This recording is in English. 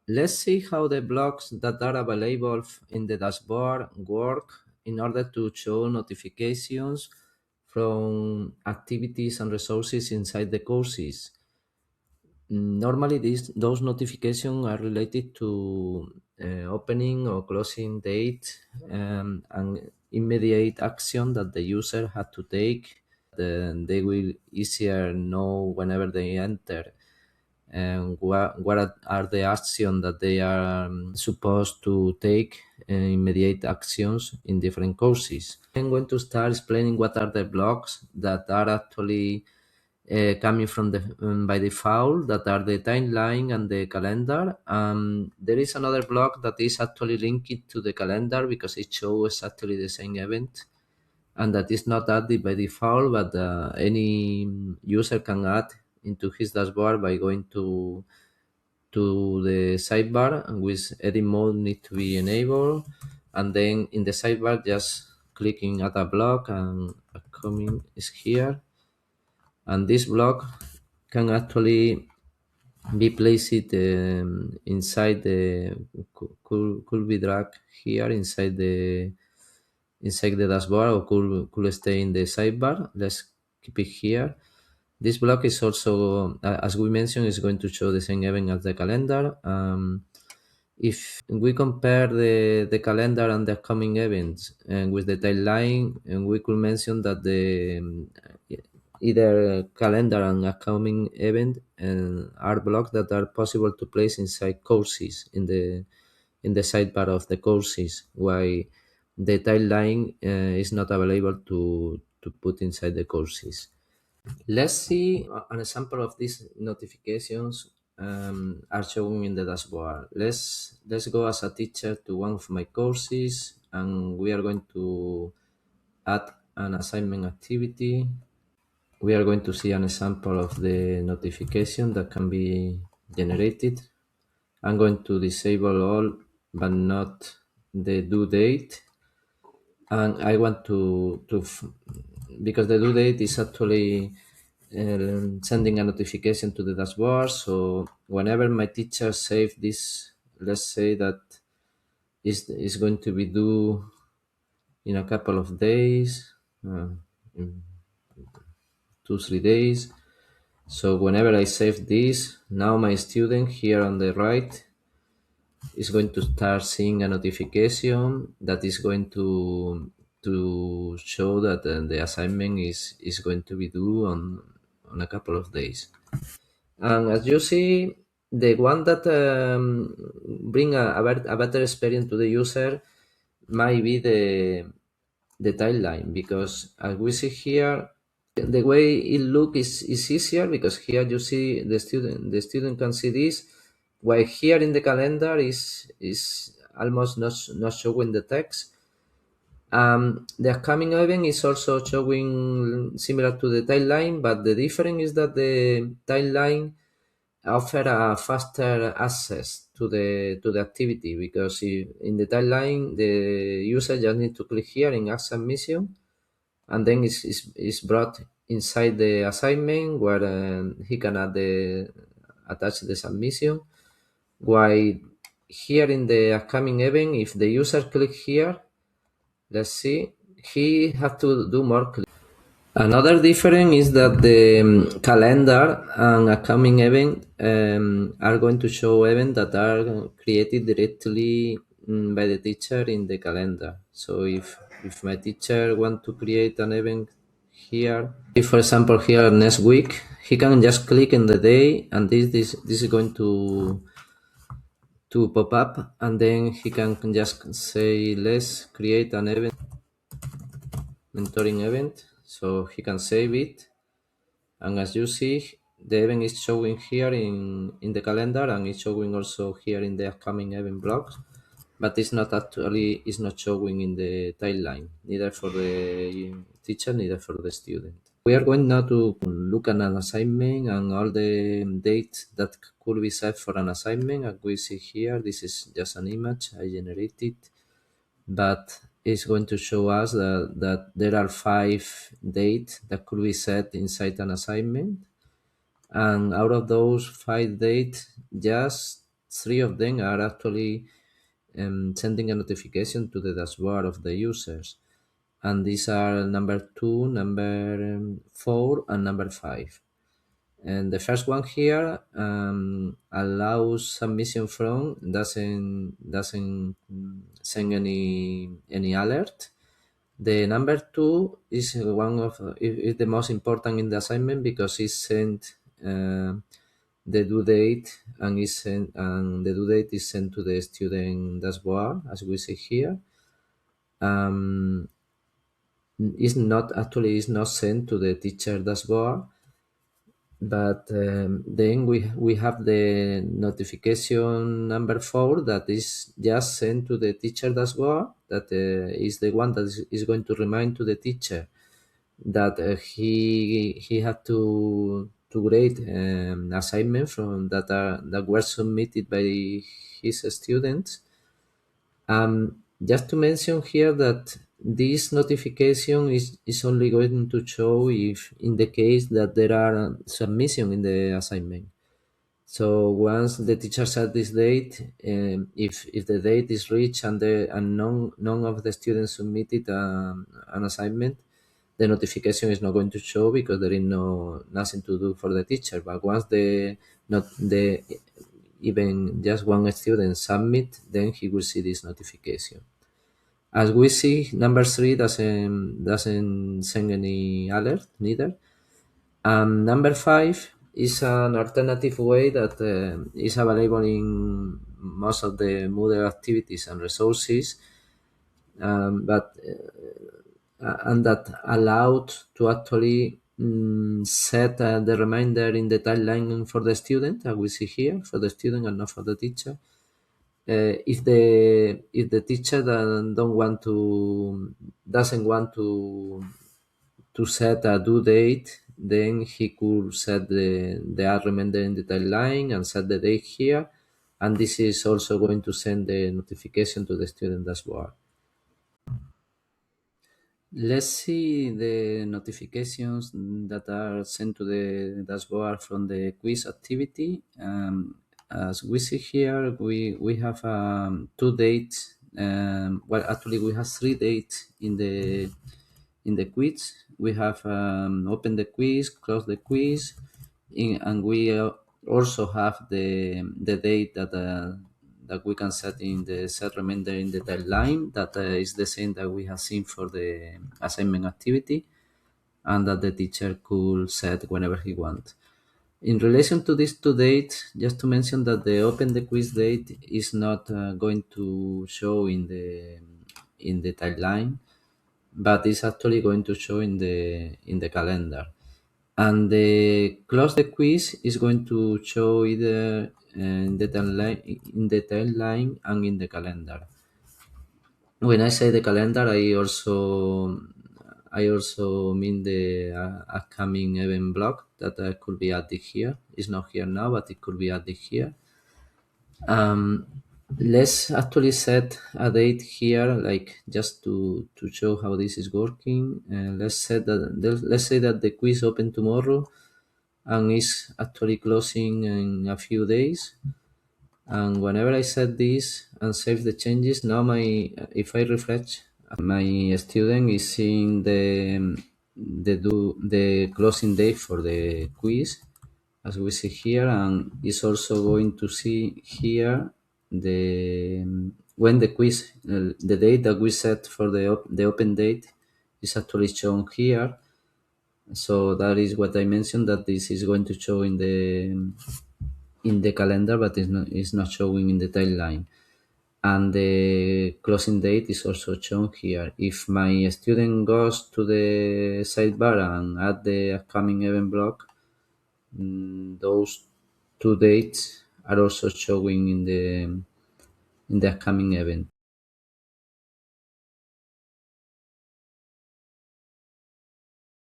Let's see how the blocks that are available in the dashboard work in order to show notifications from activities and resources inside the courses. Normally, those notifications are related to opening or closing date and immediate action that the user had to take. They will easier know whenever they enter and what are the actions that they are supposed to take, immediate actions in different courses. I'm going to start explaining what are the blocks that are actually coming from the by default, that are the timeline and the calendar. There is another block that is actually linked to the calendar because it shows actually the same event, and that is not added by default, but any user can add into his dashboard by going to the sidebar, with edit mode need to be enabled, and then in the sidebar just clicking add a block, and a comment is here, and this block can actually be placed inside the could be dragged here inside the dashboard, or could stay in the sidebar. Let's keep it here. This block is also, as we mentioned, is going to show the same event as the calendar. If we compare the calendar and the upcoming events and with the timeline, and we could mention that the either calendar and upcoming event are blocks that are possible to place inside courses in the sidebar of the courses, while the timeline is not available to put inside the courses. Let's see an example of these notifications are showing in the dashboard. Let's go as a teacher to one of my courses, and we are going to add an assignment activity. We are going to see an example of the notification that can be generated. I'm going to disable all, but not the due date. And I want because the due date is actually sending a notification to the dashboard. So whenever my teacher save this, let's say that is going to be due in a couple of days, in 2-3 days. So whenever I save this, now my student here on the right is going to start seeing a notification that is going to show that the assignment is going to be due on a couple of days. And as you see, the one that bring a better experience to the user might be the timeline, because as we see here, the way it look is easier, because here you see the student can see this, while here in the calendar is almost not showing the text. The upcoming event is also showing similar to the timeline, but the difference is that the timeline offer a faster access to the activity, because in the timeline the user just need to click here in add submission, and then it's brought inside the assignment, where he can attach the submission. While here in the upcoming event, if the user click here, let's see, he have to do more click. Another difference is that the calendar and upcoming event are going to show events that are created directly by the teacher in the calendar. So if my teacher want to create an event here, if for example here next week, he can just click in the day, and this is going to pop up, and then he can just say let's create an event, mentoring event, so he can save it. And as you see, the event is showing here in the calendar, and it's showing also here in the upcoming event blocks, but it's not showing in the timeline, neither for the teacher, neither for the student. We are going now to look at an assignment and all the dates that could be set for an assignment. As we see here, this is just an image I generated, but it's going to show us that there are 5 dates that could be set inside an assignment. And out of those 5 dates, just three of them are actually sending a notification to the dashboard of the users. And these are number 2, number 4, and number 5. And the first one here allows submission from, doesn't send any alert. The number 2 is one of is the most important in the assignment because it sent the due date and the due date is sent to the student dashboard as we see here. Is not sent to the teacher dashboard, but then we have the notification number 4 that is just sent to the teacher dashboard, that is the one that is going to remind to the teacher that he had to grade assignment from that were submitted by his students. Just to mention here that this notification is only going to show if in the case that there are submission in the assignment. So once the teacher set this date, if the date is reached and none of the students submitted an assignment, the notification is not going to show because there is nothing to do for the teacher. But once the even just one student submit, then he will see this notification. As we see, number 3 doesn't send any alert neither. Number 5 is an alternative way that is available in most of the Moodle activities and resources, but and that allowed to actually set the reminder in the timeline for the student, as we see here, for the student and not for the teacher. If the teacher doesn't want to set a due date, then he could set the add reminder in the timeline and set the date here, and this is also going to send the notification to the student dashboard. Let's see the notifications that are sent to the dashboard from the quiz activity. As we see here, we have 2 dates. Well, actually, we have 3 dates in the quiz. We have open the quiz, close the quiz, and we also have the date that we can set in the set reminder in the timeline that is the same that we have seen for the assignment activity, and that the teacher could set whenever he wants. In relation to these 2 dates, just to mention that the open the quiz date is not going to show in the timeline, but it's actually going to show in the calendar. And the close the quiz is going to show either in the timeline and in the calendar. When I say the calendar, I also mean the upcoming event block that could be added here. It's not here now, but it could be added here. Let's actually set a date here, like just to show how this is working. Let's say that the quiz open tomorrow and is actually closing in a few days. And whenever I set this and save the changes, now if I refresh, my student is seeing the closing date for the quiz, as we see here, and is also going to see here when the quiz, the date that we set for the open date is actually shown here. So that is what I mentioned, that this is going to show in the calendar, but it's not showing in the timeline. And the closing date is also shown here. If my student goes to the sidebar and add the upcoming event block, those 2 dates are also showing in the upcoming event.